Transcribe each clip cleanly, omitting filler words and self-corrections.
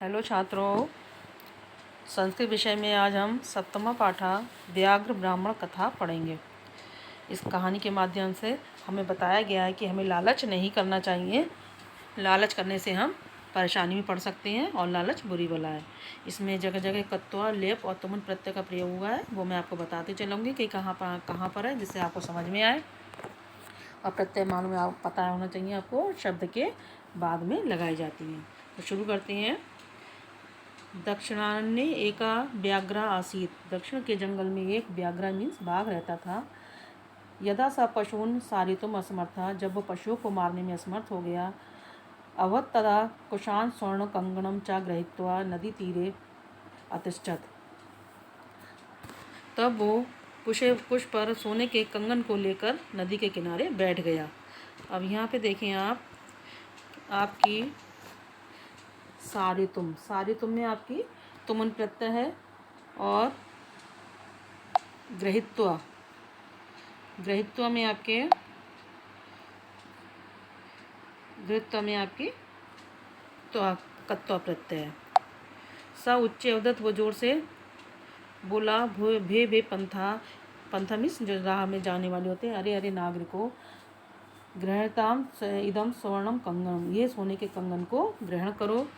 Hello छात्रों, संस्कृत विषय में आज हम सप्तमा पाठा व्याघ्र ब्राह्मण कथा पढ़ेंगे। इस कहानी के माध्यम से हमें बताया गया है कि हमें लालच नहीं करना चाहिए। लालच करने से हम परेशानी में पड़ सकते हैं और लालच बुरी बला है। इसमें जगह जगह कत्वा, लेप और तुमन प्रत्यय का प्रयोग हुआ है, वो मैं आपको बताते चलूँगी कि कहाँ पर है, जिससे आपको समझ में आए। और प्रत्यय मालूम है, आप पता होना चाहिए आपको, शब्द के बाद में लगाई जाती हैं। तो शुरू करते हैं। दक्षिणारण्ये एका व्याघ्रा आसीत। दक्षिण के जंगल में एक व्याघ्र मीन्स बाघ रहता था। यदा सा पशून सारितुम असमर्था, जब वो पशुओं को मारने में असमर्थ हो गया। अवत तदा कुशान स्वर्ण कंगणम चा गृहीत्वा नदी तीरे अतिष्ठत। तब वो कुश पर सोने के कंगन को लेकर नदी के किनारे बैठ गया। अब यहाँ पे देखें आप, आपकी सारितुम में आपकी तुमन प्रत्यय है और ग्रहित्वा में आपकी कत्वा प्रत्यय है। स उच्च अवदत, वो जोर से बोला, भे पंथा मीन्स जो राह में जाने वाले होते हैं, अरे अरे नागरिकों, ग्रहताम इदम स्वर्णम कंगनम, ये सोने के कंगन को ग्रहण करो।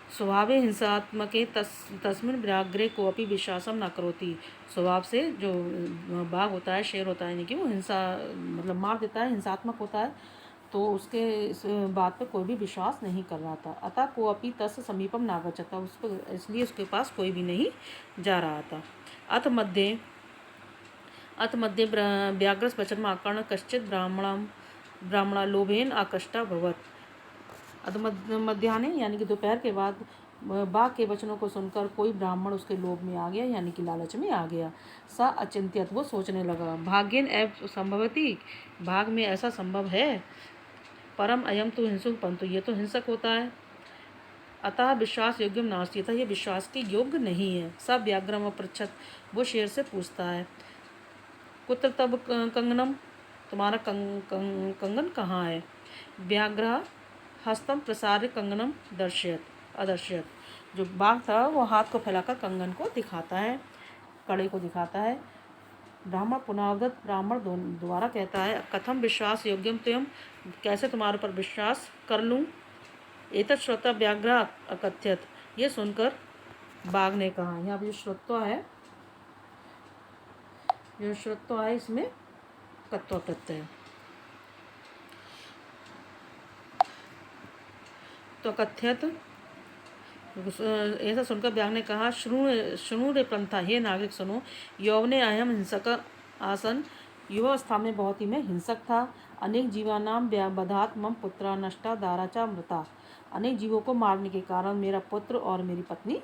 स्वभावे हिंसात्मके तस्मिन व्याघ्रे को अपनी विश्वासम न करोती। स्वभाव से जो बाघ होता है, शेर होता है, यानी कि वो हिंसा मतलब मार देता है, हिंसात्मक होता है, तो उसके इस बात पर कोई भी विश्वास नहीं कर रहा था। अतः को अपनी तस् समीपम नागच्छता, उस पर इसलिए उसके पास कोई भी नहीं जा रहा था। अथ मध्य व्याघ्रस वचन आकर्ण कश्चित ब्राह्मणा लोभेन आकृष्टा भवत। मध्याह्ने यानी कि दोपहर के बाद बाघ के वचनों को सुनकर कोई ब्राह्मण उसके लोभ में आ गया, यानी कि लालच में आ गया। सा अचिंत्यत, वो सोचने लगा, भाग्येन एव संभवती, भाग में ऐसा संभव है। परम अयम तो हिंसुक पंतु, ये तो हिंसक होता है। अतः विश्वास योग्यम नास्ति, था ये विश्वास के योग्य नहीं है। सब व्याघ्रम पृच्छत, वो शेर से पूछता है, कुत्र तब कंगनम, तुम्हारा कंगन कहाँ है। व्याघ्र हस्तम प्रसार्य कंगनम अदर्शयत, जो बाघ था वो हाथ को फैलाकर कंगन को दिखाता है, कड़े को दिखाता है। ब्राह्मण पुनरावृत, ब्राह्मण दोबारा कहता है, कथम विश्वास योग्यम तुम, कैसे तुम्हारे पर विश्वास कर लूँ। एतत् श्रोता व्याघ्र अकथ्यत, ये सुनकर बाघ ने कहा। यहाँ पर जो श्रुत्व है इसमें कत्वा प्रत्यय है। तो कथ्यत, ऐसा सुनकर व्याघ्र ने कहा, श्रृणु रे पंथा, हे नागरिक सुनो, यौवने अहम हिंसक आसन, युवावस्था में बहुत ही मैं हिंसक था। अनेक जीवानाम बधात मम पुत्रा नष्टा दाराचा मृता, अनेक जीवों को मारने के कारण मेरा पुत्र और मेरी पत्नी,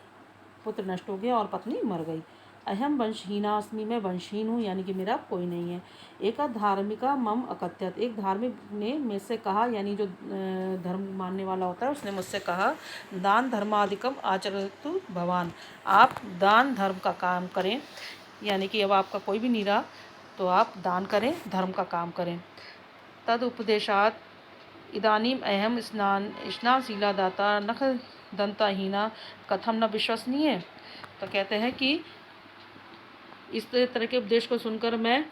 पुत्र नष्ट हो गया और पत्नी मर गई। अहम वंशहीनास्मि, मैं वंशहीन हूँ, यानी कि मेरा कोई नहीं है। एक धार्मिका मम अकथ्यत, एक धार्मिक ने मुझसे कहा, यानी जो धर्म मानने वाला होता है उसने मुझसे कहा, दान धर्मादिकम आचरतु भवान, आप दान धर्म का काम करें, यानी कि अब आपका कोई भी नहीं रहा तो आप दान करें, धर्म का काम करें। तद उपदेशात इदानीम अहम स्नानशीला दाता नख दंताहीना कथम न विश्वसनीय। तो कहते हैं कि इस तरह के उपदेश को सुनकर मैं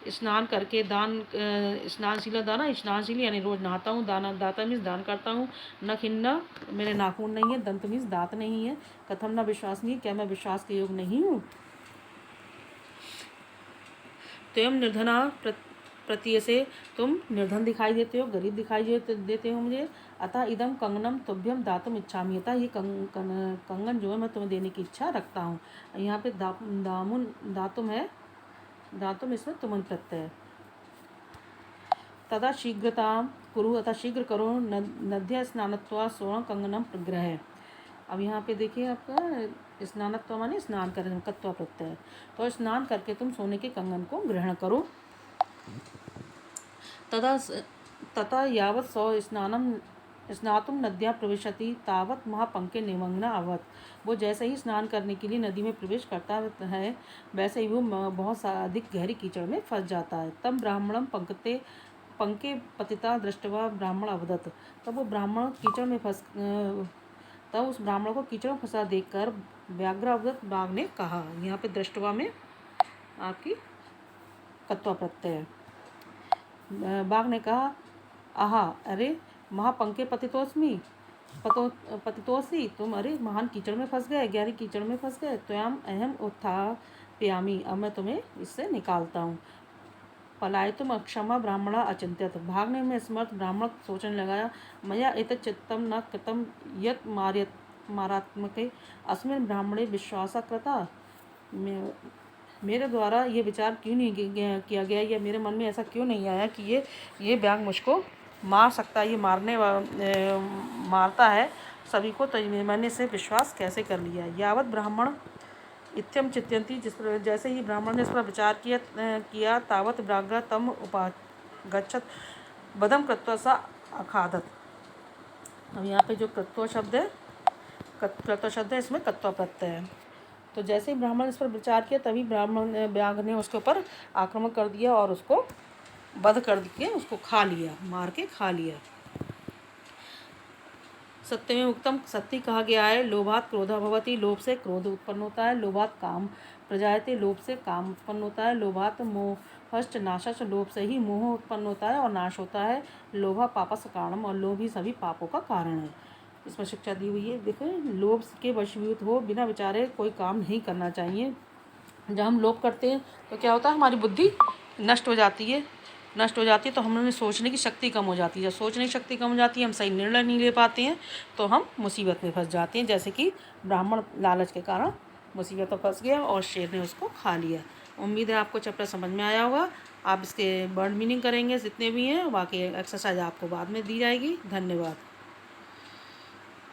स्नान करके स्नानशीला दाना, स्नानशील यानी रोज नहाता हूँ, दाता मीन्स दान करता हूँ, न खिन्ना मेरे नाखून नहीं है, दंत मीन्स दांत नहीं है, कथम न विश्वसनीय, क्या मैं विश्वास के योग्य नहीं हूँ। तुम निर्धना प्रतीय से, तुम निर्धन दिखाई देते हो, गरीब दिखाई देते हो मुझे। अतः इदम कंगनम तुभ्यम दातुम इच्छामि, अतः ये कंगन जो है मैं तुम्हें देने की इच्छा रखता हूँ। यहाँ पे दातुम है, दातुम इसमें तुमन प्रत्यय है। तदा शीघ्रताम कुरु, अतः शीघ्र करो, नद्या स्नानत्वा स्वर्ण कंगनम प्रग्रह। अब यहाँ पे देखिए आपका स्नानत्व माने स्नान करें, कत्वा प्रत्यय, तो स्नान करके तुम सोने के कंगन को ग्रहण करो। तथा यावत सौ स्नातुम नद्या प्रविशति तावत महापंके निमग्न अवत, वो जैसे ही स्नान करने के लिए नदी में प्रवेश करता है वैसे ही वो बहुत अधिक गहरी कीचड़ में फंस जाता है। तब ब्राह्मणम पंके पतिता दृष्टवा ब्राह्मण अवदत, तब वो ब्राह्मण कीचड़ में तब उस ब्राह्मण को कीचड़ में फंसा देखकर व्याघ्रावत बाघ ने कहा, यहाँ पे दृष्टवा में आपकी कत्वा प्रत्यय है। बाघ ने कहा, आहा, अरे महापंके पतितोस्मी पतितोसी, तुम अरे महान कीचड़ में फंस गए, गहरी कीचड़ में फंस गए। त्वयाम अहम उत्थापयामि, अब मैं तुम्हें इससे निकालता हूँ। पलायितुम अक्षमा ब्राह्मणा अचिंत्यत, भागने में समर्थ ब्राह्मण सोचने लगाया, मया एतत् चित्तं न कृतं यत् मारात्मके अस्मिन् ब्राह्मणे विश्वासा कृता, मेरे द्वारा ये विचार क्यों नहीं किया गया, या मेरे मन में ऐसा क्यों नहीं आया कि ये व्याघ्र मुझको मार सकता है, ये मारता है सभी को, तो मैंने इसे विश्वास कैसे कर लिया। यावत ब्राह्मण इत्यम चित्यंती, जैसे ही ब्राह्मण ने इस पर विचार किया तावत व्याघ्र तम उपागच्छत बदम कृत्वा सा अखादत। अब यहाँ पे जो कृत्वा शब्द है इसमें कत्वा प्रत्यय है। तो जैसे ही ब्राह्मण ने इस पर विचार किया तभी व्याघ्र ने उसके ऊपर आक्रमण कर दिया और उसको वध कर के उसको खा लिया, मार के खा लिया। सत्य में उत्तम, सत्य कहा गया है, लोभात क्रोधा भवति, लोभ से क्रोध उत्पन्न होता है, लोभात काम प्रजायते, लोभ से काम उत्पन्न होता है, लोभात मोहश्च नाशश्च, लोभ से ही मोह उत्पन्न होता है और नाश होता है, लोभा पापस कारणम, और लोभ ही सभी पापों का कारण है। इसमें शिक्षा दी हुई है। देखो, लोभ के वशीभूत हो बिना विचारे कोई काम नहीं करना चाहिए। जब हम लोभ करते हैं तो क्या होता है, हमारी बुद्धि नष्ट हो जाती है, तो हमारे सोचने की शक्ति कम हो जाती है। जब सोचने की शक्ति कम हो जाती है, हम सही निर्णय नहीं ले पाते हैं, तो हम मुसीबत में फंस जाते हैं। जैसे कि ब्राह्मण लालच के कारण मुसीबत में फंस गया और शेर ने उसको खा लिया। उम्मीद है आपको चैप्टर समझ में आया होगा। आप इसके वर्ड मीनिंग करेंगे जितने भी हैं, बाकी एक्सरसाइज आपको बाद में दी जाएगी। धन्यवाद।